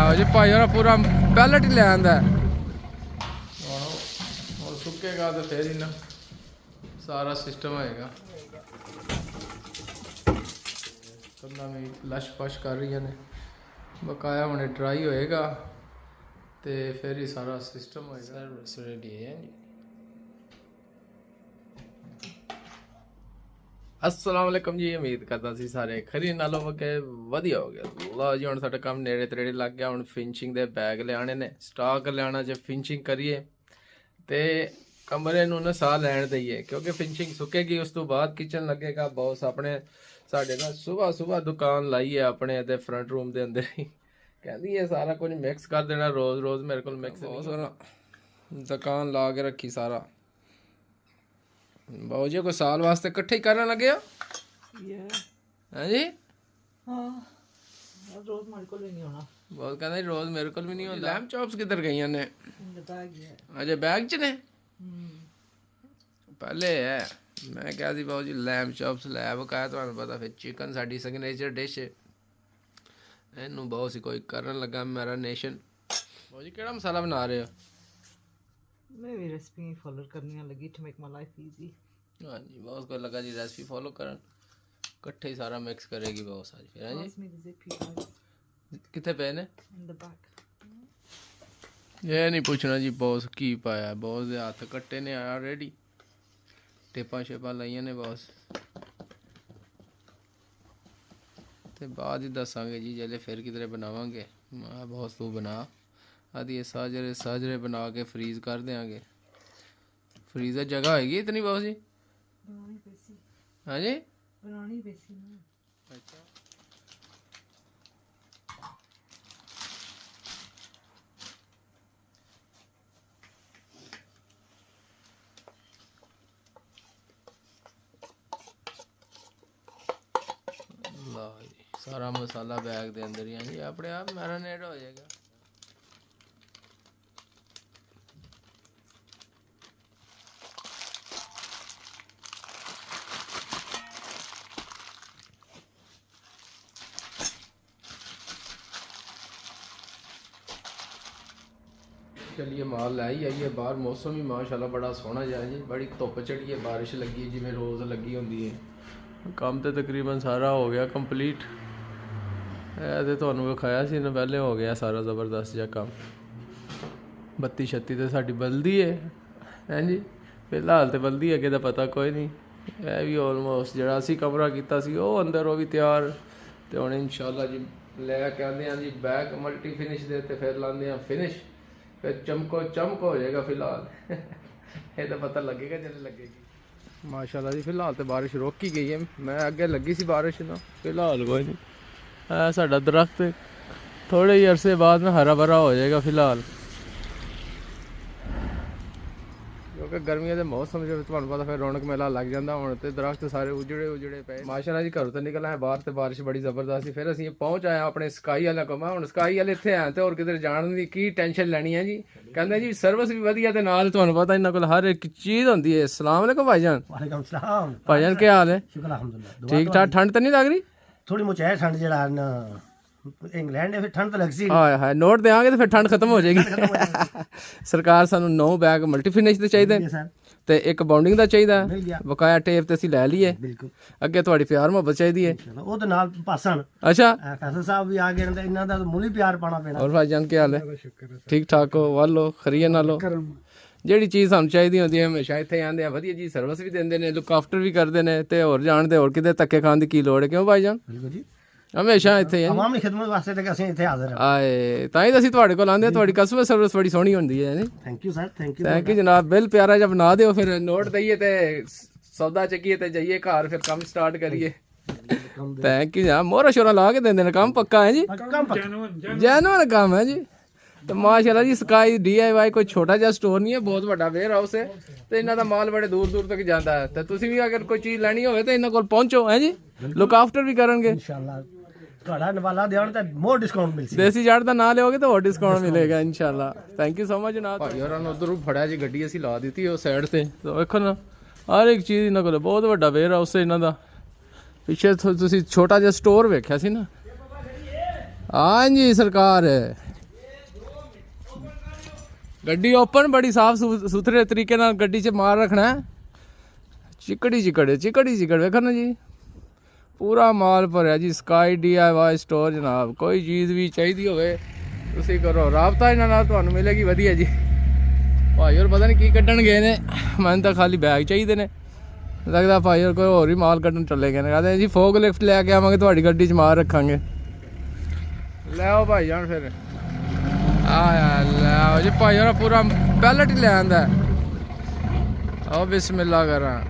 ਲਓ ਜੀ ਭਾਈ ਹੋਰਾ ਪੂਰਾ ਪੈਲਟ ਹੀ ਲੈ ਆਂਦਾ ਹੁਣ ਸੁੱਕੇਗਾ ਤੇ ਫੇਰ ਹੀ ਨਾ ਸਾਰਾ ਸਿਸਟਮ ਹੋਏਗਾ। ਕੰਨਾਂ ਵੀ ਲਸ਼ ਪਸ਼ ਕਰ ਰਹੀਆਂ ਨੇ, ਬਕਾਇਆ ਹੁਣੇ ਡਰਾਈ ਹੋਏਗਾ ਤੇ ਫਿਰ ਹੀ ਸਾਰਾ ਸਿਸਟਮ ਹੋਏਗਾ। ਸਰਵਿਸ ਰੈਡੀ ਹੈ ਜੀ। अस्सलाम वालेकुम जी, उम्मीद करता सी सारे खरी नालों वगे वधिया हो गया। लो जी हुण साडा काम नेड़े तड़ेड़े लग गया। हुण फिनिशिंग दे बैग लियाने ने, स्टॉक लियाना, जे फिनिशिंग करिए ते कमरे नूं ना साह लैण दईए, क्योंकि फिनिशिंग सुकेगी उस तो बाद किचन लगेगा। बॉस अपने साडे ना सुबह सुबह दुकान लाई है अपने ते फ्रंट रूम दे अंदर ही, कहंदी है सारा कुछ मिक्स कर देना रोज़ रोज़। मेरे को मिक्स बहुत सारा दुकान ला के रखी सारा। बाबू जी कोई साल वास्ते इकट्ठे ही करने लगे हो हैं जी? रोज मेरे को भी नहीं होना। बहुत कहना रोज मेरे को भी नहीं होता। लैम्प चॉप्स किधर गई ने? अजय बैग च ने? पहले है मैं क्या सी बाबू जी लैम्प चॉप्स लैब का तुहानू पता, फिर चिकन साडी सिग्नेचर डिश इनू बहुत सी कोई करन लगा मैरिनेशन। बाबू जी केड़ा मसाला बना रहे हो? मैं भी रेसिपी फॉलो करनी लगी to make my life easy. हाँ जी, बहुत को लगा जी रेसिपी फॉलो करन, इकट्ठे ही सारा मिक्स करेगी बहुत सारी। फिर हैं जी कितने पे ने? In the back. ये नहीं पूछना जी बॉस की पाया, बॉस दे हाथ कट्टे ने ऑलरेडी, टिपा शेपा लाइया ने बॉस। ते बाद ही दसांगे जी जल्ले फिर किधरे बनावांगे। बॉस तू बना आदि ये साजरे साजरे बना के फ्रीज कर देंगे। फ्रीजर जगह होगी इतनी बॉस जी? बनानी पैसी। हाँ जी बनानी पैसी ना। अच्छा लो जी सारा मसाला बैग के अंदर ही है जी, अपने आप मैरिनेट हो जाएगा। चलिए माल लै ही आइए बाहर। मौसम भी माशाल्लाह बड़ा सोहना जिहा जी, बड़ी धुप चढ़ी है, बारिश लगी है जिवें रोज़ लगी होंदी है। काम तो तकरीबन सारा हो गया कंप्लीट। तो तुहानू विखाया सी ना पहले, हो गया सारा ज़बरदस्त जिहा काम। बत्ती छत्ती तो साडी बलदी है जी, फिलहाल तो बलदी अगे तो पता कोई नहीं। यह भी ऑलमोस्ट जिहड़ा असीं कमरा कीता सी ओह अंदर वो भी तैयार। तो हुण इंशाअल्लाह जी लैके आंदे हैं जी बैग मल्टी फिनिश दे, ते फिर लांदे हैं फिनिश, फिर चमको चमक हो जाएगा। फिलहाल ये तो पता लगेगा जब लगेगी। माशाल्लाह जी फिलहाल तो बारिश रुक ही गई है। मैं अगे लगी सी बारिश ना, फिलहाल कोई नहीं। साडा दरख्त थोड़े ही अरसे बाद में हरा भरा हो जाएगा फिलहाल, क्योंकि गर्मियों के मौसम जो तुहानू पता फिर रौनक मेला लग जाता। हुण ते दरख्त सारे उजड़े उजड़े पे। माशाल्लाह जी घरों तो निकल आए बाहर, तो बारिश बड़ी जबरदस्त सी। फिर असीं पहुंच आए अपने स्काई वाले को। मैं हुण स्काई वाले इत्थे आए ते होर किधर जाण दी की टेंशन लैनी है जी। कहंदे जी सर्विस भी वधिया ते नाल तुहानू पता इन्हां कोल हर एक चीज़ होंदी है। अस्सलाम वालेकुम भाईजान। वालेकुम सलाम भाईजान क्या हाल है? शुक्र अल्हम्दुलिल्लाह। ठीक ठाक? ठंड तो नहीं लग रही? थोड़ी मुझे है ठंड जरा ना, इंग्लैंड है फिर ठंड तो लग सी। हाय हाय नोट देंगे तो फिर ठंड खत्म हो जाएगी। सरकार सानू 9 बैग मल्टी फिनिश दे चाहिए ते एक बाउंडिंग दा चाहिए। बकाया टेप ते असीं लै लईए। बिल्कुल अगे तुहाडी प्यार मुहब्बत चाहिए है। वो तो नाल पासन अच्छा फैसल साहब भी आ गए, इन्हां दा मुल ही प्यार पाना पैना। और भाईजान क्या हाल है? ठीक ठाक हो? वालो खरीए नालो ਜਿਹੜੀ ਚੀਜ਼ ਸਾਨੂੰ ਚਾਹੀਦੀ ਹੁੰਦੀ ਹੈ ਹਮੇਸ਼ਾ ਇੱਥੇ ਆਉਂਦੇ ਆ, ਵਧੀਆ ਜੀ ਸਰਵਿਸ ਵੀ ਦਿੰਦੇ ਨੇ, ਲੁੱਕ ਆਫਟਰ ਵੀ ਕਰਦੇ ਨੇ, ਤੇ ਹੋਰ ਜਾਣਦੇ ਹੋਰ ਕਿਤੇ ਧੱਕੇ ਖਾਣ ਦੀ ਕੀ ਲੋੜ ਹੈ? ਕਿਉਂ ਭਾਈਜਾਨ? बिल्कुल जी, ਹਮੇਸ਼ਾ ਇੱਥੇ ਆ आवाम दी खिदमत वास्ते ते ਅਸੀਂ ਇੱਥੇ ਹਾਜ਼ਰ ਹਾਂ। ਆਏ ਤਾਂ ਹੀ ਤਾਂ ਅਸੀਂ ਤੁਹਾਡੇ ਕੋਲ ਆਉਂਦੇ ਆ। ਤੁਹਾਡੀ ਕਸਟਮਰ ਸਰਵਿਸ ਬੜੀ ਸੋਹਣੀ ਹੁੰਦੀ ਹੈ ਜੀ। Thank you sir, thank you. Thank you ਜਨਾਬ। ਬਿੱਲ ਪਿਆਰਾ ਜਿਹਾ ਬਣਾ ਦਿਓ, ਫਿਰ ਨੋਟ ਦਈਏ ਤੇ ਸੌਦਾ ਚੱਕੀਏ ਤੇ ਜਾਈਏ ਘਰ, ਫਿਰ ਕੰਮ ਸਟਾਰਟ ਕਰੀਏ। ਥੈਂਕ ਯੂ ਜਨਾਬ। ਮੋਹਰਾ ਸ਼ੋਰਾ ਲਾ ਕੇ ਦਿੰਦੇ ਨੇ, ਕੰਮ ਪੱਕਾ ਹੈ ਜੀ, ਜੈਨੂਅਨ ਕੰਮ ਹੈ ਜੀ। तो माशाल्लाह जी स्काई DIY कोई छोटा जिहा स्टोर नहीं है, बहुत बड़ा वेयर हाउस है। तो इन्हों का माल बड़े दूर दूर तक जाता है। तो तुसीं भी अगर कोई चीज़ लैनी हो तो इन्हों को पहुँचो है जी, लुक आफ्टर भी करेंगे इंशाल्लाह। ਤੁਹਾਡਾ ਨਵਾਲਾ ਦੇਣ ਤੇ ਮੋਰ ਡਿਸਕਾਊਂਟ ਮਿਲ ਸੀ। ਦੇਸੀ ਜੜ ਦਾ ਨਾਂ ਲਿਓਗੇ ਤਾਂ ਹੋਰ ਡਿਸਕਾਊਂਟ ਮਿਲੇਗਾ ਇਨਸ਼ਾਅੱਲਾ। ਥੈਂਕ ਯੂ ਸੋ ਮਚ ਜਨਾਬ। ਭਾਈ ਹੋਰਾਂ ਨੂੰ ਉਧਰੋਂ ਫੜਿਆ ਜੀ ਗੱਡੀ ਅਸੀਂ ਲਾ ਦਿੱਤੀ ਉਹ ਸਾਈਡ ਤੇ। ਤਾਂ ਵੇਖੋ ਨਾ ਹਰ ਇੱਕ ਚੀਜ਼ ਇਹਨਾਂ ਕੋਲ ਬਹੁਤ ਵੱਡਾ ਵੇਅਰ ਹਾਊਸ ਹੈ ਇਹਨਾਂ ਦਾ। ਪਿੱਛੇ ਤੁਸੀਂ ਛੋਟਾ ਜਿਹਾ ਸਟੋਰ ਵੇਖਿਆ ਸੀ ਨਾ। ਹਾਂਜੀ ਸਰਕਾਰ ਗੱਡੀ ਓਪਨ ਬੜੀ ਸਾਫ ਸੁਥਰੇ ਤਰੀਕੇ ਨਾਲ ਗੱਡੀ 'ਚ ਮਾਲ ਰੱਖਣਾ ਹੈ। ਚਿਕੜੀ ਚਿਕੜ ਵੇਖੋ ਨਾ ਜੀ, ਪੂਰਾ ਮਾਲ ਭਰਿਆ ਜੀ। ਸਕਾਈ DIY ਸਟੋਰ ਜਨਾਬ, ਕੋਈ ਚੀਜ਼ ਵੀ ਚਾਹੀਦੀ ਹੋਵੇ ਤੁਸੀਂ ਕਰੋ ਰਾਬਤਾ ਇਹਨਾਂ ਨਾਲ, ਤੁਹਾਨੂੰ ਮਿਲੇਗੀ ਵਧੀਆ ਜੀ। ਭਾਈ ਹੋਰ ਪਤਾ ਨਹੀਂ ਕੀ ਕੱਢਣ ਗਏ ਨੇ, ਮੈਨੂੰ ਤਾਂ ਖਾਲੀ ਬੈਗ ਚਾਹੀਦੇ ਨੇ। ਲੱਗਦਾ ਭਾਈ ਹੋਰ ਕੋਈ ਹੋਰ ਹੀ ਮਾਲ ਕੱਢਣ ਚੱਲੇ ਗਏ ਨੇ। ਕਹਿੰਦੇ ਜੀ ਫੋਗ ਲਿਫਟ ਲੈ ਕੇ ਆਵਾਂਗੇ, ਤੁਹਾਡੀ ਗੱਡੀ 'ਚ ਮਾਲ ਰੱਖਾਂਗੇ। ਲੈ ਆਓ ਭਾਈ ਜਾਨ ਫਿਰ ਲੈ ਆਓ ਜੀ। ਭਾਈ ਹੋਰ ਪੂਰਾ ਪੈਲਟ ਹੀ ਲੈ ਆਂਦਾ। ਆਓ ਬਿਸਮਿਲ੍ਲਾ ਕਰਾਂ,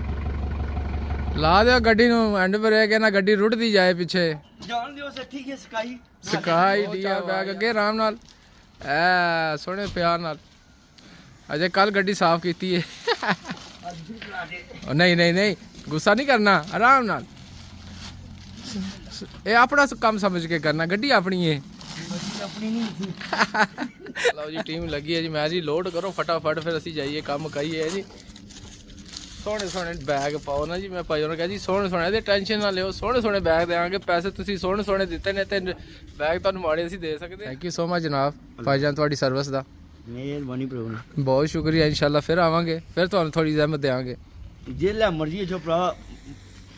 ਲਾ ਦਿਓ ਗੱਡੀ ਨੂੰ ਐਂਡ ਬ੍ਰੇਕ, ਨਾ ਗੱਡੀ ਰੁੜਦੀ ਜਾਏ ਪਿੱਛੇ। ਜਾਣ ਦਿਓ ਸੱਠੀ ਕੇ ਸਕਾਈ ਡੀਆ ਬੈਗ ਅੱਗੇ ਆਰਾਮ ਨਾਲ, ਐ ਸੋਹਣੇ ਪਿਆਰ ਨਾਲ। ਅਜੇ ਕੱਲ ਗੱਡੀ ਸਾਫ਼ ਕੀਤੀ ਹੈ। ਨਹੀਂ ਗੁੱਸਾ ਨਹੀਂ ਕਰਨਾ, ਆਰਾਮ ਨਾਲ। ਇਹ ਆਪਣਾ ਕੰਮ ਸਮਝ ਕੇ ਕਰਨਾ, ਗੱਡੀ ਆਪਣੀ ਹੈ। ਲਓ ਜੀ ਟੀਮ ਲੱਗੀ ਹੈ ਜੀ, ਮੈਂ ਜੀ ਲੋਡ ਕਰੋ ਫਟਾਫਟ, ਫਿਰ ਅਸੀਂ ਜਾਈਏ ਕੰਮ ਕਰੀਏ ਜੀ। ਸੋਹਣੇ ਬੈਗ ਪਾਓ ਨਾ ਜੀ। ਮੈਂ ਭਾਈ ਉਹਨੂੰ ਕਿਹਾ ਜੀ ਸੋਹਣੇ ਇਹਦੇ ਟੈਨਸ਼ਨ ਨਾ ਲਿਓ, ਸੋਹਣੇ ਬੈਗ ਦੇਵਾਂਗੇ। ਪੈਸੇ ਤੁਸੀਂ ਸੋਹਣੇ ਦਿੱਤੇ ਨੇ ਤੇ ਬੈਗ ਤੁਹਾਨੂੰ ਮਾੜੇ ਅਸੀਂ ਦੇ ਸਕਦੇ। ਥੈਂਕ ਯੂ ਸੋ ਮਚ ਜਨਾਬ ਭਾਈਜਾਨ, ਤੁਹਾਡੀ ਸਰਵਿਸ ਦਾ ਮਿਹਰਬਾਨੀ ਭਰਾ, ਬਹੁਤ ਸ਼ੁਕਰੀਆ। ਇਨਸ਼ਾਅੱਲਾ ਫਿਰ ਆਵਾਂਗੇ, ਫਿਰ ਤੁਹਾਨੂੰ ਥੋੜੀ ਜ਼ਹਿਮਤ ਦੇਵਾਂਗੇ। ਜਿੱਲਾ ਮਰਜ਼ੀ ਛੋ ਭਰਾ,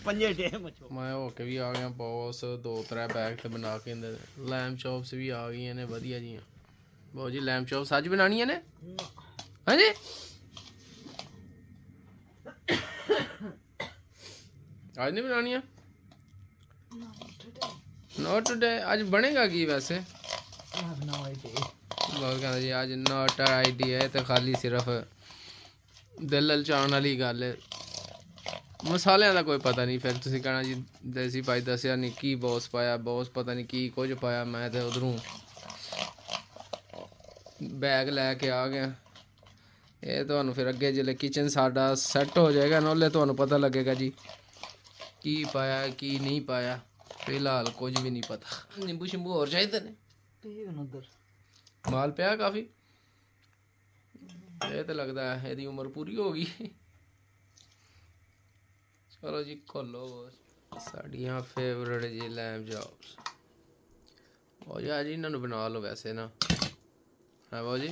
ਪੰਜੇ ਟਾਈਮ ਛੋ। ਮੈਂ ਹੋ ਕੇ ਵੀ ਆ ਗਿਆ ਬੌਸ, 2-3 ਬੈਗ ਤੇ ਬਣਾ ਕੇ ਅੰਦਰ। ਲੈਮ ਚੌਪਸ ਵੀ ਆ ਗਈਆਂ ਨੇ ਵਧੀਆ ਜੀਆਂ। ਬਹੁਤ ਜੀ ਲੈਮ ਚੌਪਸ ਅੱਜ ਬਣਾਉਣੀਆਂ ਨੇ ਹਾਂਜੀ। आज नहीं बनानी है, नॉट टुडे। आज बनेगा की वैसे बहुत कहना जी आज नॉट आइडिया है तो खाली सिर्फ दिल ललचाने वाली गल है। मसालियां का कोई पता नहीं, फिर तुसीं कहना जी देसी भाई दसिया नहीं की बॉस पाया, बॉस पता नहीं की कुछ पाया। मैं तो उधरों बैग लैके आ गया। ये तो फिर अगे जिले किचन साडा सैट हो जाएगा ना, उसले तो पता लगेगा जी की पाया की नहीं पाया। फिलहाल कुछ भी नहीं पता। नींबू शिंबू और चाहिए ने माल पिया काफ़ी। ये तो लगता है यदि उम्र पूरी हो गई। चलो जी खोलो साड़ियाँ फेवरेट जी लैम चॉप्स। और यार जी इन्होंने बना लो वैसे ना है वो जी।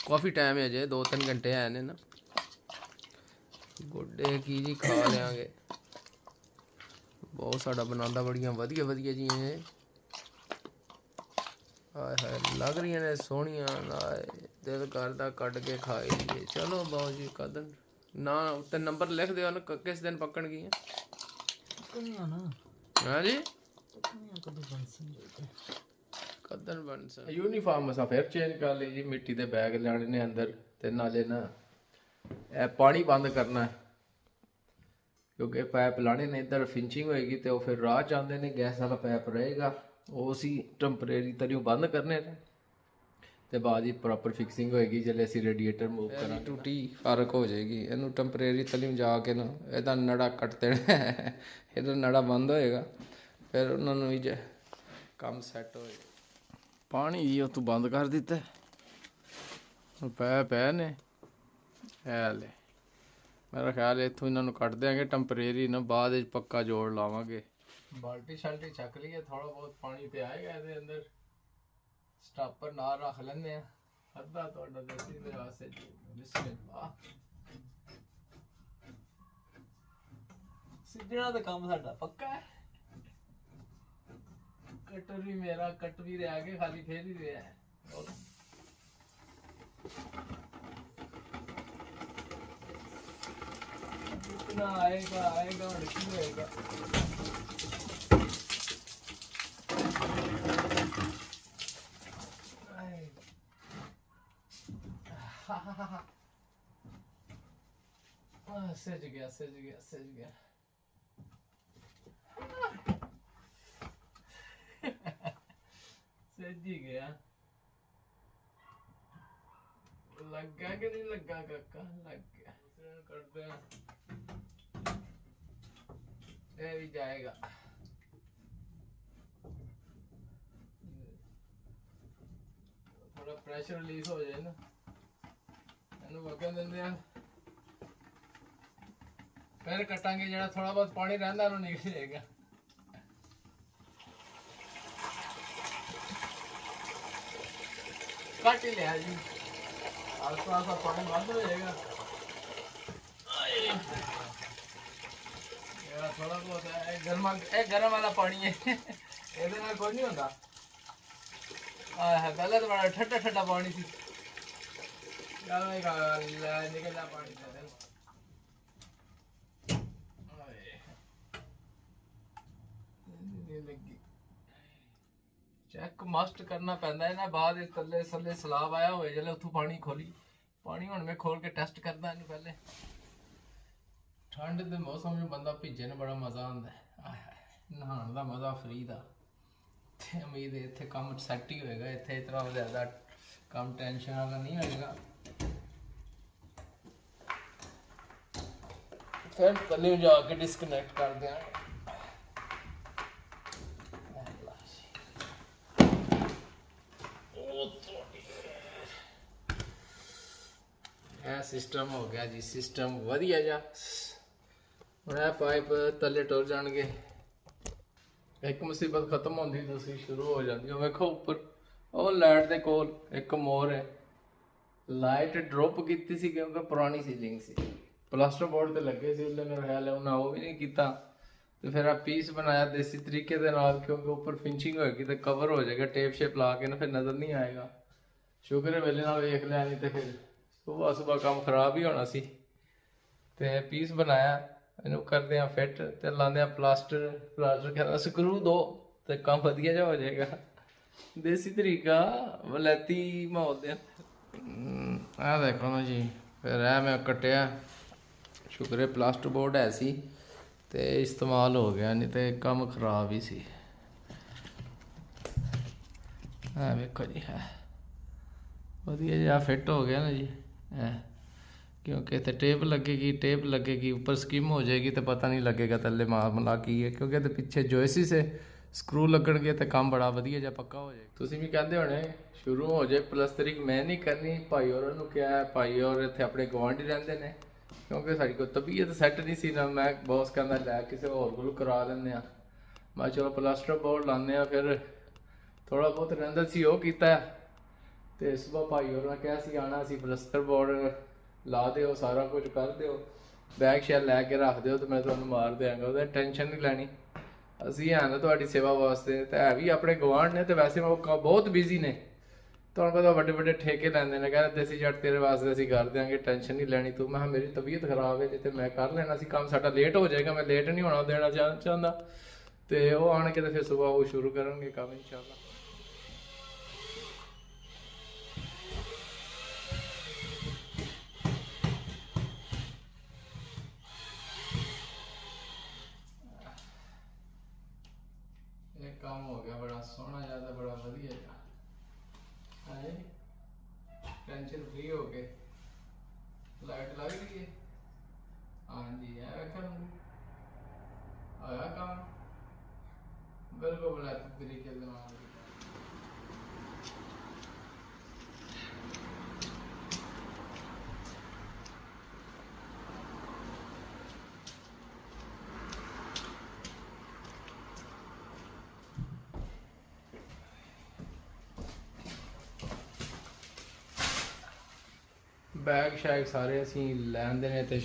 काफ़ी टाइम है अजे, 2-3 घंटे है ने ना। गुड्डे की जी खा लेंगे। बहुत साड़ा बनाता बड़िया वधिया जी है। हाय हाय लग रही ने सोहनिया, दिल करदा कट के खाई लिए। चलो बाबू जी कदन ना उत्ते नंबर लिख दो ना, किस दिन पकड़ गई हाँ जी। कदन बन सा यूनीफॉर्म असा फिर चेंज कर ली जी। मिट्टी के बैग लाने ने अंदर ते नाले ना पानी बंद करना है, क्योंकि पैप लाने ने इधर फिंचिंग होएगी तो फिर राह चाहते हैं गैस वाला पैप रहेगा, वो असी टैंपरेरी तरियों बंद करने ते बाद ही प्रॉपर फिक्सिंग होएगी। जल्द असी रेडिएटर मूव करा टूटी फर्क हो जाएगी। इनू टैंपरेरी तलियों जाके ना इहदा नड़ा कट देना है, इहदा नड़ा बंद होएगा, फिर उन्होंने भी काम सैट होएगा। पानी जी उतों बंद कर दिता पैप है ने ले। मेरा ख्याल इतों इन्होंने कट देंगे टैंपरेरी ना, बाद पक्का जोड़ लावांगे। बाल्टी शाल्टी छक ली है, थोड़ा बहुत पानी तो आएगा ये अंदर। स्टापर ना रख लेंगे अद्धा तुहाडा देसी दे वास्ते। बिस्मिल्लाह सिद्धना दा काम साडा पक्का है। कटर भी मेरा कट भी रह गया, खाली फेर ही रहा है। जितना आएगा और की होएगा। सज गया सज ही गया। लगा कि नहीं लगा काका? लग गया। करते हैं ये भी जाएगा। थोड़ा प्रेशर रिलीज हो जाए ना, इन्हें वगन देंगे हैं। फिर कटांगे जरा थोड़ा बहुत पानी रहता है निकल जाएगा। कट ही लिया जी आस्ता आस्ता पानी बंद हो जाएगा यार थोड़ा बहुत है गर्म वाला पानी है ਇਹਦੇ ਨਾਲ ਕੋਈ ਨਹੀਂ ਹੁੰਦਾ पहले तो बड़ा ठंडा ठंडा पानी थी यार मैं निकल जा पानी चेक मस्ट करना पैंदा है ना बाद थले थले सलाब आया होए जले उथों पानी खोली पानी हुण मैं खोल के टेस्ट करदा नहीं पहले ठंड दे मौसम में बंदा भिजे ने बड़ा मजा आंदा है नहाण दा मजा फ्री दा ते उम्मीद है इत्थे काम सैट ही होएगा इत्थे इतना ज्यादा काम टेंशन वाला नहीं होएगा फिर तले जाके डिस्कनेक्ट कर दिया सिस्टम हो गया जी सिस्टम वधिया जा मैं पाइप तले टुर जाएंगे एक मुसीबत खत्म होती दूसरी शुरू हो जाती है वेखो ऊपर वो लाइट के कोल एक मोर है लाइट ड्रॉप की सी क्योंकि पुरानी सीलिंग सी प्लास्टर बोर्ड ते लगे सी उसने मेरा ख्याल है उन्हें वो भी नहीं किया तो फिर आप पीस बनाया देसी तरीके के नाल क्योंकि ऊपर फिनिशिंग होएगी तो कवर हो जाएगा टेप शेप ला के ना फिर नज़र नहीं आएगा शुक्र है वेले नाल वेख लिया नहीं तो फिर सुबह सुबह काम खराब ही होना सी ते पीस बनाया इनू करते हैं फिट ते लाते हैं प्लास्टर कहना स्क्रू दो तो काम वधिया जा हो जाएगा देसी तरीका वलैती माहौल दे देखो ना जी फिर मैं कटिया शुक्र है प्लास्टर बोर्ड है सी ते इस्तेमाल हो गया नहीं तो काम खराब ही सी वेखो जी है वधिया जी फिट हो गया ना जी क्योंकि इतने टेप लगेगी ऊपर स्कीम हो जाएगी तो पता नहीं लगेगा थले मामला की है क्योंकि तो पिछे जोइसी से स्क्रू लगणगे तो काम बड़ा वधिया जा पक्का हो जाएगा तुसीं भी कहते होने शुरू हो जाए प्लस्तरिंग मैं नहीं करनी भाई होरां नूं क्या है भाई और इत्थे अपने गवांढी रहिंदे ने क्योंकि साडी कोई तबीयत सैट नहीं सी ना मैं बॉस कहंदा लै किसी होर कोल करा लैंदे आ मैं चलो प्लास्टर बोर्ड लाने आ फिर थोड़ा बहुत रहिंदा सी ओह कीता ते सुबह भाई होरां कहा सी आना सी प्लास्टर बोर्ड ला दो सारा कुछ कर दो बैग शैग लैके रख दो तो मैं तुहानूं मार देंगा वो टेंशन नहीं लैनी असी हैं ना तुहाडी सेवा वास्ते तो है भी अपने गवांढ ने तो वैसे वो बहुत बिजी ने तुहानूं पता बड़े बड़े ठेके लैंदे ने कहते देसी जट तेरे वास्ते असीं कर देंगे टेंशन नहीं लैनी तू मैं मेरी तबीयत खराब है तो मैं कर लेना सी काम साडा लेट हो जाएगा मैं लेट नहीं होना देना चाहता तो वो आण के तो फिर सुबह वो शुरू करेंगे काम इंशाअल्लाह काम हो गया बड़ा सोहना ज्यादा बड़ा वधिया है टेंशन फ्री हो गए लाइट लग रही है हाँ जी है आया काम बिल्कुल बड़ा तरीके से बैग शैग सारे असी लैंदे ने ते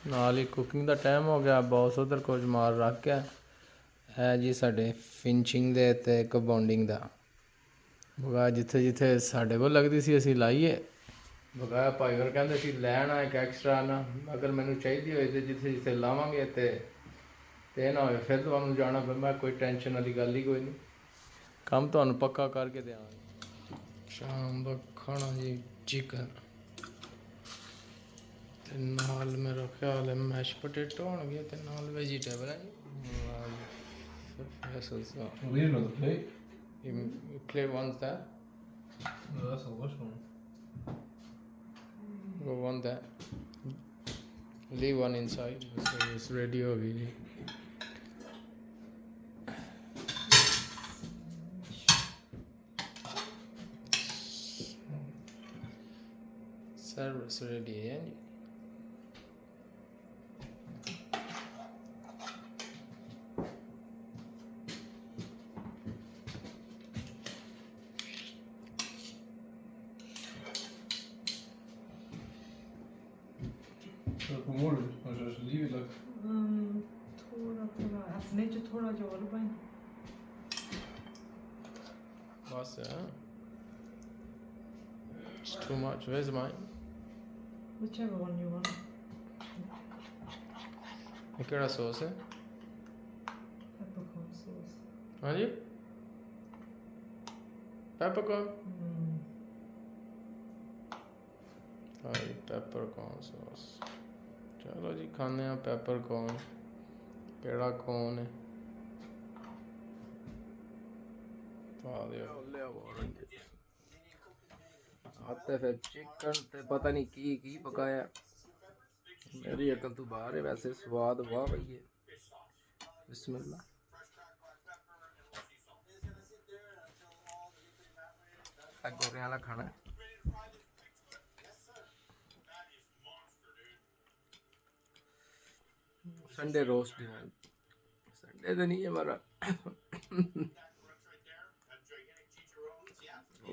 नाल ही कुकिंग का टाइम हो गया बॉस उधर कुछ मार रख गया है जी साडे फिनिशिंग दे ते एक बॉन्डिंग दा बगा जिथे जिथे साडे को लगती सी असी लाइए बगाया भाई और कहते सी लैना एक एक्सट्रा ना अगर मैनू चाहिए होए तो जिथे जिथे लावांगे ते ना होए फिर तुहानूं जाना पे मैं कोई टेंशन वाली गल ही कोई नहीं काम तुहानूं पक्का करके देवांगे शाम का खाना जी चिकन नाल मेरा ख्याल है मैश पोटैटो होंगे तो नाल वेजिटेबल है We didn't know the plate. you play once that No, that's a lush one. go one that leave one inside so it's ready हो गई जी सर्विस रेडी है जी more. Or just leave it like. थोड़ा अपने जो थोड़ा जो और बन बस है it's too much. Where's mine? whichever one you want. ये केड़ा सॉस है? Peppercorn sauce. हाँ जी पेपरकॉर्न हाँ जी पेपरकॉर्न सॉस चलो जी खाने हैं पेपरकॉर्न केड़ा कौन है आते फिर चिकन ते पता नहीं की पकाया मेरी अकल तो बाहर है वैसे स्वाद वाह भई है बिस्मिल्लाह गोरे वाला खाना है संडे रोस्ट डिनर संडे तो नहीं है हमारा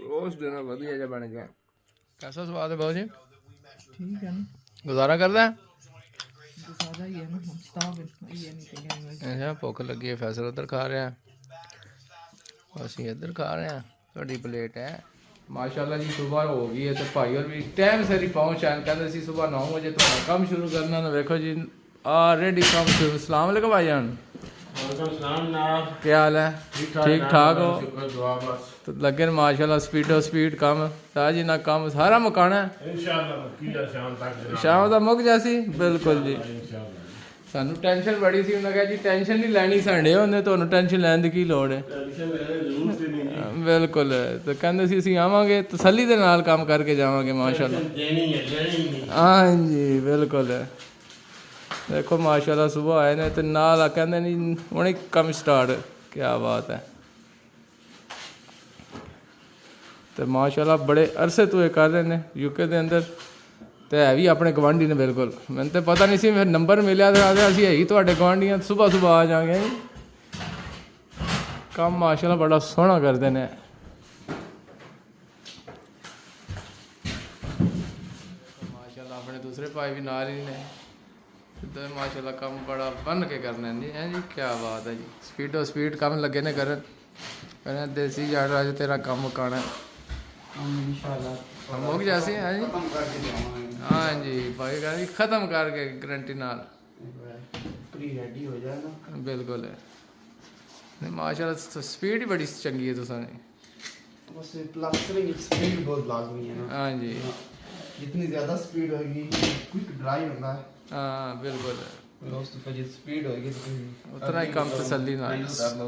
रोस्ट डिनर बढ़िया जा बन गया कैसा स्वाद है बाबू जी ठीक है ना गुजारा करदा है ज्यादा ही है ना हम starving ये anything anyway. अच्छा भुख लगी है फैसल उधर खा रहे हैं ਅਸੀਂ ਇੱਧਰ ਖਾ ਰਹੇ हैं ਤੁਹਾਡੀ ਪਲੇਟ ਹੈ ਮਾਸ਼ਾਅੱਲਾ ਜੀ ਸਵੇਰ ਹੋ ਗਈ ਹੈ ਤੇ ਭਾਈ ਹੋਰ ਵੀ ਟਾਈਮ ਸਿਰ ਹੀ ਪਹੁੰਚ ਆਏ ਕਹਿੰਦੇ ਸੀ ਸਵੇਰ 9 ਵਜੇ ਤੁਹਾਡਾ ਕੰਮ ਸ਼ੁਰੂ ਕਰਨਾ ਨਾ ਵੇਖੋ ਜੀ ਆਲਰੇਡੀ ਕੰਮ ਸ਼ੁਰੂ अस्सलाम वालेकुम भाईजान क्या हाल है ठीक ठाक हो तो लगे माशाल्लाह स्पीडो स्पीड काम ताजी ना काम सारा मुकाना है शाम तक मुक जासी बिल्कुल जी सानू टेंशन बड़ी सी उन्हें कहा जी टेंशन नहीं लैनी साडे होंदे तुहानू टेंशन लैन दी की लोड़ है बिल्कुल तो कहंदे सी असीं आवांगे तसल्ली दे नाल काम करके जावांगे माशाल्लाह हाँ जी बिल्कुल देखो माशाल्लाह सुबह आए ने तो नाल कहते नहीं हुणे कम स्टार्ट क्या बात है तो माशाल्लाह बड़े अरसे तो ये कर रहे हैं यूके के अंदर तो है भी अपने गवांढी ने बिल्कुल मैंने तो पता नहीं सी फिर नंबर मिले तो असीं है ही तुहाडे गवांढी सुबह सुबह आ जाएंगे काम माशाल्लाह बड़ा सोहना करते हैं माशाल्लाह अपने दूसरे भाई भी नाल ही ने तो माशाल्लाह काम बड़ा बन के करना है जी हैं जी क्या बात है जी स्पीडो स्पीड काम लगे ने करन कहना देसी जाट आज तेरा काम मुकाना है हम मुक जैसे हैं जी हाँ जी भाई कह जी ख़त्म करके गारंटी नाल प्री रेडी हो जाए ना बिल्कुल है नहीं माशाल्लाह स्पीड ही बड़ी चंगी है तुसां दी बस प्लास्टरिंग स्पीड बहुत लाजमी है ना हाँ जी जितनी ज़्यादा स्पीड होगी क्विक ड्राई होता है हाँ बिल्कुल दोस्तों पर जितनी स्पीड होगी उतना ही काम तसल्ली नाल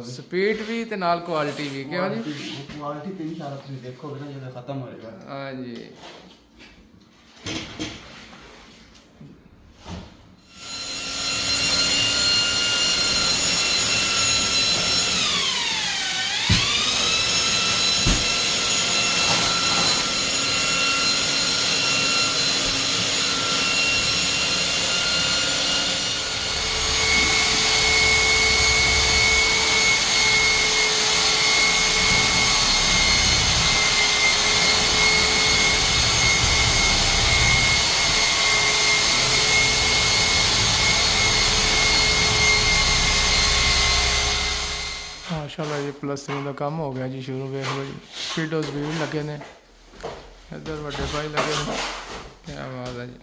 स्पीड भी ते नाल क्वालिटी भी क्यों जी क्वालिटी तो इंशाल्लाह तुम देखोगे ना जब खत्म होएगा हाँ जी माशाल्लाह जी प्लस्टरिंग का काम हो गया जी शुरू वेख लो जी स्पीडोज भी लगे ने इधर बड़े भाई लगे ने क्या बात है जी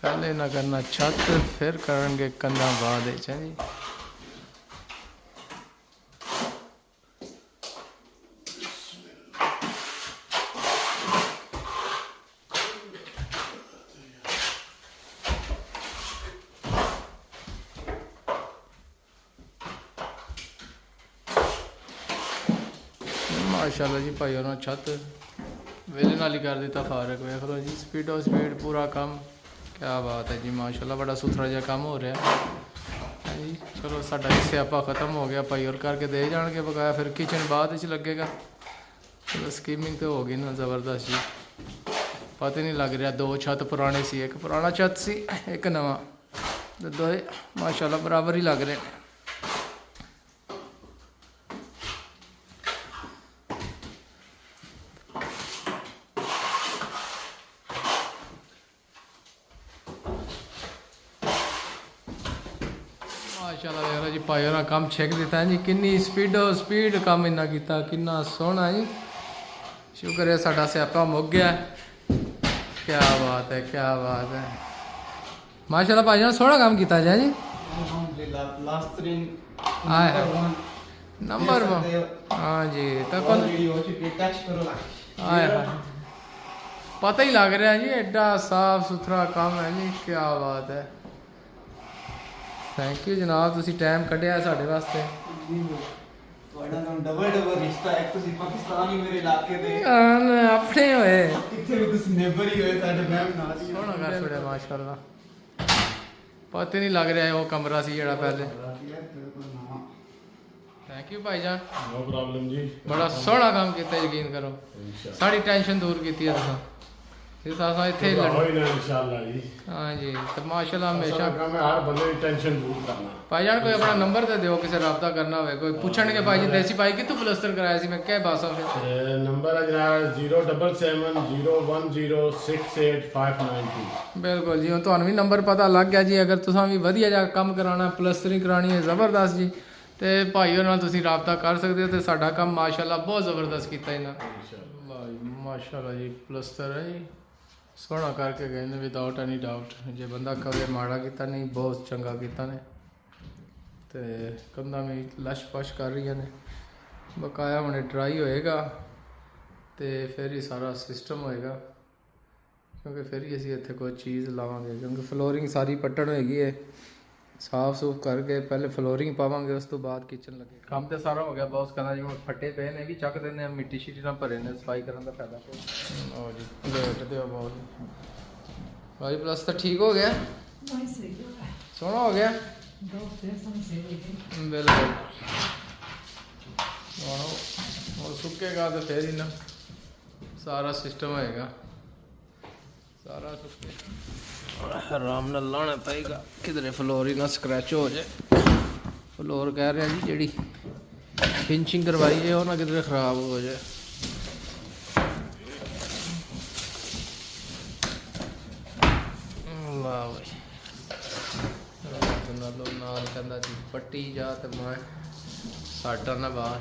पहले ना करना छत फिर करेंगे कंधा बाद जी माशाल्लाह जी भाई और छत वेले नाल ही कर दिता फारक वेख लो जी स्पीडो स्पीड पूरा काम क्या बात है जी माशाल्लाह बड़ा सुथरा जहा काम हो रहा है जी चलो साडा स्यापा ख़त्म हो गया भाई और करके दे जाएंगे बकाया फिर किचन बाद लगेगा चलो स्कीमिंग तो होगी ना ज़बरदस्त जी पता नहीं लग रहा दो छत पुराने सी एक पुराना छत सी एक नवा तो दोए माशाल्लाह बराबर ही लग रहे हैं ਮਾਸ਼ਾਅੱਲਾ ਯਾਰ ਜੀ ਭਾਈ ਹੋਰਾਂ ਕੰਮ ਛੇਕ ਦਿੱਤਾ ਜੀ ਕਿੰਨੀ ਸਪੀਡ ਕੰਮ ਇੰਨਾ ਕੀਤਾ ਕਿੰਨਾ ਸੋਹਣਾ ਜੀ ਸ਼ੁਕਰ ਹੈ ਸਾਡਾ ਸਿਆਪਾ ਮੁੱਕ ਗਿਆ ਕੀ ਬਾਤ ਹੈ ਮਾਸ਼ਾਅੱਲਾ ਭਾਈ ਜਾਨ ਸੋਹਣਾ ਕੰਮ ਕੀਤਾ ਜੀ Alhamdulillah, plastering ਆਏ number one. ਨੰਬਰ देख 1 सकते हो, ਹਾਂ ਜੀ ਤਾਂ ਕੋਲ already हो चुकी है, touch करो ना। ਆਏ ਹਾਏ ਪਤਾ ਹੀ ਲੱਗ ਰਿਹਾ ਜੀ ਐਡਾ ਸਾਫ ਸੁਥਰਾ ਕੰਮ ਹੈ ਜੀ ਕੀ ਬਾਤ ਹੈ ਥੈਂਕ ਯੂ ਜਨਾਬ ਤੁਸੀਂ ਟਾਈਮ ਕੱਢਿਆ ਸਾਡੇ ਵਾਸਤੇ ਤੁਹਾਡਾ ਨਾਮ ਡਬਲ ਰਿਸ਼ਤਾ ਹੈ, ਤੁਸੀਂ ਪਾਕਿਸਤਾਨੀ ਮੇਰੇ ਇਲਾਕੇ ਦੇ ਆਪਣੇ ਹੋਏ ਕਿੱਥੇ ਵੀ ਤੁਸੀਂ ਨੇਬਰ ਹੀ ਹੋਏ ਸਾਡੇ ਮੈਮ ਨਾਲ ਹੀ ਸੋਹਣਾ ਕਰ ਛੋੜਿਆ ਮਾਸ਼ਾਅੱਲਾ ਪਤਾ ਨਹੀਂ ਲੱਗ ਰਿਹਾ ਉਹ ਕਮਰਾ ਸੀ ਜਿਹੜਾ ਪਹਿਲੇ thank you Bhaijaan No problem, जी. ਬੜਾ ਸੋਹਣਾ ਕੰਮ ਕੀਤਾ ਯਕੀਨ ਕਰੋ ਸਾਡੀ ਟੈਨਸ਼ਨ ਦੂਰ ਕੀਤੀ ਹੈ ਤੁਸੀਂ ਇਹ ਸਾਸਾ ਇੱਥੇ ਹੀ ਲੜ ਹੋਈ ਨਾ ਇਨਸ਼ਾਅੱਲਾ ਜੀ ਹਾਂ ਜੀ ਤੇ ਮਾਸ਼ਾਅੱਲਾ ਹਮੇਸ਼ਾ ਹਮੇਸ਼ਾ ਕੰਮ ਹੈ ਹਰ ਬੰਦੇ ਦੀ ਟੈਨਸ਼ਨ ਦੂਰ ਕਰਨਾ ਭਾਈਜਾਨ ਕੋਈ ਆਪਣਾ ਨੰਬਰ ਤੇ ਦਿਓ ਕਿਸੇ ਰਾਬਤਾ ਕਰਨਾ ਹੋਵੇ ਕੋਈ ਪੁੱਛਣਗੇ ਭਾਈ ਜੀ ਦੇਸੀ ਭਾਈ ਕਿੱਥੋਂ ਪਲਸਤਰ ਕਰਾਇਆ ਸੀ ਮੈਂ ਕਹਿ ਬਾਸਾ ਫਿਰ ਤੇ ਨੰਬਰ ਹੈ ਜਨਾਬ 0770106859 ਬਿਲਕੁਲ ਜੀ ਹੁਣ ਤੁਹਾਨੂੰ ਵੀ ਨੰਬਰ ਪਤਾ ਲੱਗ ਗਿਆ ਜੀ ਅਗਰ ਤੁਸੀਂ ਵੀ ਵਧੀਆ ਜਿਹਾ ਕੰਮ ਕਰਾਉਣਾ ਪਲਸਤਰਿੰਗ ਕਰਾਣੀ ਹੈ ਜ਼ਬਰਦਸਤ ਜੀ ਤੇ ਭਾਈ ਉਹਨਾਂ ਨਾਲ ਤੁਸੀਂ ਰਾਬਤਾ ਕਰ ਸਕਦੇ ਹੋ ਤੇ ਸਾਡਾ ਕੰਮ ਮਾਸ਼ਾਅੱਲਾ ਬਹੁਤ ਜ਼ਬਰਦਸਤ ਕੀਤਾ ਇਹਨਾਂ ਵਾਹ ਜੀ ਮਾਸ਼ਾਅੱਲਾ ਜੀ ਪਲਸਤਰ ਹੈ ਜੀ ਸੋਹਣਾ ਕਰਕੇ ਗਏ ਨੇ ਵਿਦਆਊਟ ਐਨੀ ਡਾਊਟ ਜੇ ਬੰਦਾ ਕਵੇ ਮਾੜਾ ਕੀਤਾ ਨਹੀਂ ਬਹੁਤ ਚੰਗਾ ਕੀਤਾ ਨੇ ਤੇ ਕੰਧਾਂ ਵੀ ਲਸ਼-ਪਸ਼ ਕਰ ਰਹੀਆਂ ਨੇ ਬਕਾਇਆ ਹੁਣੇ ਡਰਾਈ ਹੋਏਗਾ ਤੇ ਫਿਰ ਹੀ ਸਾਰਾ ਸਿਸਟਮ ਹੋਏਗਾ ਕਿਉਂਕਿ ਫਿਰ ਹੀ ਅਸੀਂ ਇੱਥੇ ਕੋਈ ਚੀਜ਼ ਲਾਵਾਂਗੇ ਕਿਉਂਕਿ ਫਲੋਰਿੰਗ ਸਾਰੀ ਪੱਟਣ ਹੋਏਗੀ ਹੈ ਸਾਫ ਸੂਫ ਕਰਕੇ ਪਹਿਲੇ ਫਲੋਰਿੰਗ ਪਾਵਾਂਗੇ ਉਸ ਤੋਂ ਬਾਅਦ ਕਿਚਨ ਲੱਗੇ ਕੰਮ ਤੇ ਸਾਰਾ ਹੋ ਗਿਆ ਬੌਸ ਕਹਿੰਦਾ ਜੀ ਹੁਣ ਫੱਟੇ ਪਏ ਨੇ ਵੀ ਚੱਕ ਦਿੰਦੇ ਆ ਮਿੱਟੀ ਸ਼ੀਟੀ ਨਾਲ ਭਰੇ ਨੇ ਸਫਾਈ ਕਰਨ ਦਾ ਫਾਇਦਾ ਕੋਈ ਲਓ ਜੀ ਲੇਟ ਦਿਓ ਬਹੁਤ ਭਾਈ ਪਲਸ ਤਾਂ ਠੀਕ ਹੋ ਗਿਆ नहीं सही हो रहा है ਸੋਹਣਾ ਹੋ ਗਿਆ दो पैसा सही है ਬਿਲਕੁਲ ਹੁਣ ਸੁੱਕੇਗਾ ਤੇ ਫੇਰ ਹੀ ਨਾ ਸਾਰਾ ਸਿਸਟਮ ਹੋਏਗਾ ਸਾਰਾ ਸੁੱਕੇ ਆਰਾਮ ਨਾਲ ਲਾਣਾ ਪਏਗਾ ਕਿਧਰੇ ਫਲੋਰ ਹੀ ਨਾ ਸਕ੍ਰੈਚ ਹੋ ਜਾਏ ਫਲੋਰ ਕਹਿ ਰਿਹਾ ਜੀ ਜਿਹੜੀ ਫਿਨਿਸ਼ਿੰਗ ਕਰਵਾਈ ਹੈ ਉਹ ਨਾ ਕਿਧਰੇ ਖਰਾਬ ਹੋ ਜਾਏ ਵਾਹ ਬਈ ਨਾਲ ਕਹਿੰਦਾ ਜੀ ਪੱਟੀ ਜਾ ਤੇ ਮੈਂ ਸਾਡਾ ਨਾ ਬਾਹਰ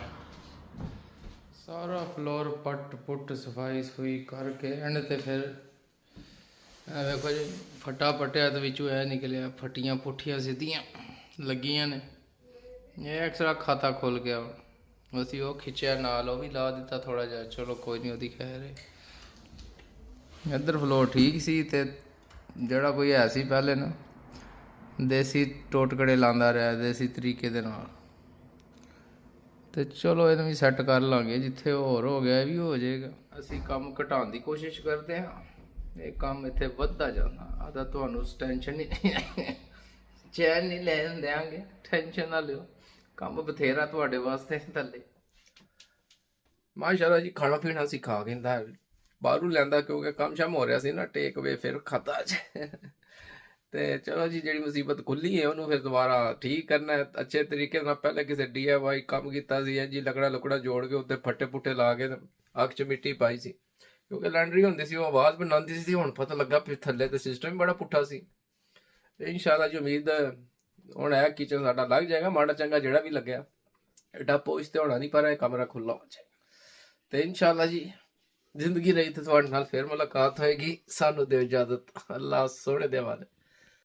ਸਾਰਾ ਫਲੋਰ ਪੱਟ ਪੁੱਟ ਸਫਾਈ ਕਰਕੇ ਐਂਡ ਤੇ ਫਿਰ ਇਹ ਵੇਖੋ ਜੀ ਫਟਾ ਪਟਿਆ ਤੇ ਵਿੱਚੋਂ ਇਹ ਨਿਕਲਿਆ ਫਟੀਆਂ ਪੁੱਠੀਆਂ ਸਿੱਧੀਆਂ ਲੱਗੀਆਂ ਨੇ ਇਹ ਐਕਸਟਰਾ ਖਾਤਾ ਖੁੱਲ ਗਿਆ ਅਸੀਂ ਉਹ ਖਿੱਚਿਆ ਨਾਲ ਉਹ ਵੀ ਲਾ ਦਿੱਤਾ ਥੋੜਾ ਜਿਹਾ ਚਲੋ ਕੋਈ ਨਹੀਂ ਉਹਦੀ ਖੈਰ ਹੈ ਇੱਧਰ ਫਲੋਰ ਠੀਕ ਸੀ ਤੇ ਜਿਹੜਾ ਕੋਈ ਹੈ ਸੀ ਪਹਿਲੇ ਨਾ ਦੇਸੀ ਟੋਟਕੜੇ ਲਾਉਂਦਾ ਰਿਹਾ ਦੇਸੀ ਤਰੀਕੇ ਦੇ ਨਾਲ ਤੇ ਚਲੋ ਇਹਨੂੰ ਵੀ ਸੈੱਟ ਕਰ ਲਾਂਗੇ ਜਿੱਥੇ ਹੋਰ ਹੋ ਗਿਆ ਇਹ ਵੀ ਹੋ ਜਾਏਗਾ ਅਸੀਂ ਕੰਮ ਘਟਾਉਣ ਦੀ ਕੋਸ਼ਿਸ਼ ਕਰਦੇ ਹਾਂ ਇਹ ਕੰਮ ਇੱਥੇ ਵੱਧਦਾ ਜਾਂਦਾ ਆਦਾ ਤੁਹਾਨੂੰ ਟੈਨਸ਼ਨ ਨਹੀਂ ਚੈਨ ਨਹੀਂ ਲੈਣ ਦਿਆਂਗੇ ਟੈਨਸ਼ਨ ਨਾ ਲਿਓ ਕੰਮ ਬਥੇਰਾ ਤੁਹਾਡੇ ਵਾਸਤੇ ਥੱਲੇ ਮਾਸ਼ਾਅੱਲਾ ਜੀ ਖਾਣਾ ਪੀਣਾ ਸਿਖਾ ਕਹਿੰਦਾ ਬਾਹਰੋਂ ਲੈਂਦਾ ਕਿਉਂਕਿ ਕੰਮ ਸ਼ਾਮ ਹੋ ਰਿਹਾ ਸੀ ਨਾ ਟੇਕ ਵੇ ਫਿਰ ਖਾਤਾ ਅੱਜ ਤੇ ਚਲੋ ਜੀ ਜਿਹੜੀ ਮੁਸੀਬਤ ਖੁੱਲੀ ਹੈ ਉਹਨੂੰ ਫਿਰ ਦੁਬਾਰਾ ਠੀਕ ਕਰਨਾ ਹੈ ਅੱਛੇ ਤਰੀਕੇ ਨਾਲ ਪਹਿਲੇ ਕਿਸੇ DIY ਕੰਮ ਕੀਤਾ ਸੀ ਜੀ ਲਕੜਾ ਜੋੜ ਕੇ ਉੱਤੇ ਫੱਟੇ ਪੁੱਟੇ ਲਾ ਕੇ ਅੱਖ 'ਚ ਮਿੱਟੀ ਪਾਈ ਸੀ ਕਿਉਂਕਿ ਲੈਂਡਰੀ ਹੁੰਦੀ ਸੀ ਉਹ ਆਵਾਜ਼ ਬਣਾਉਂਦੀ ਸੀ ਹੁਣ ਪਤਾ ਲੱਗਾ ਫਿਰ ਥੱਲੇ ਤੇ ਸਿਸਟਮ ਵੀ ਬੜਾ ਪੁੱਠਾ ਸੀ ਤੇ ਇਨਸ਼ਾਅੱਲਾ ਜੀ ਉਮੀਦ ਹੁਣ ਇਹ ਕਿਚਨ ਸਾਡਾ ਲੱਗ ਜਾਏਗਾ ਮਾੜਾ ਚੰਗਾ ਜਿਹੜਾ ਵੀ ਲੱਗਿਆ ਐਡਾ ਪੋਸ਼ ਤੇ ਹੋਣਾ ਨਹੀਂ ਪਰ ਇਹ ਕਮਰਾ ਖੁੱਲਾ ਹੋ ਜਾਏ ਤੇ ਇਨਸ਼ਾਅੱਲਾ ਜੀ ਜ਼ਿੰਦਗੀ ਰਹੀ ਤੇ ਤੁਹਾਡੇ ਨਾਲ ਫਿਰ ਮੁਲਾਕਾਤ ਹੋਏਗੀ ਸਾਨੂੰ ਦਿਓ ਇਜਾਜ਼ਤ ਅੱਲਾਹ ਸੋਹਣੇ ਦੇ ਹਵਾਲੇ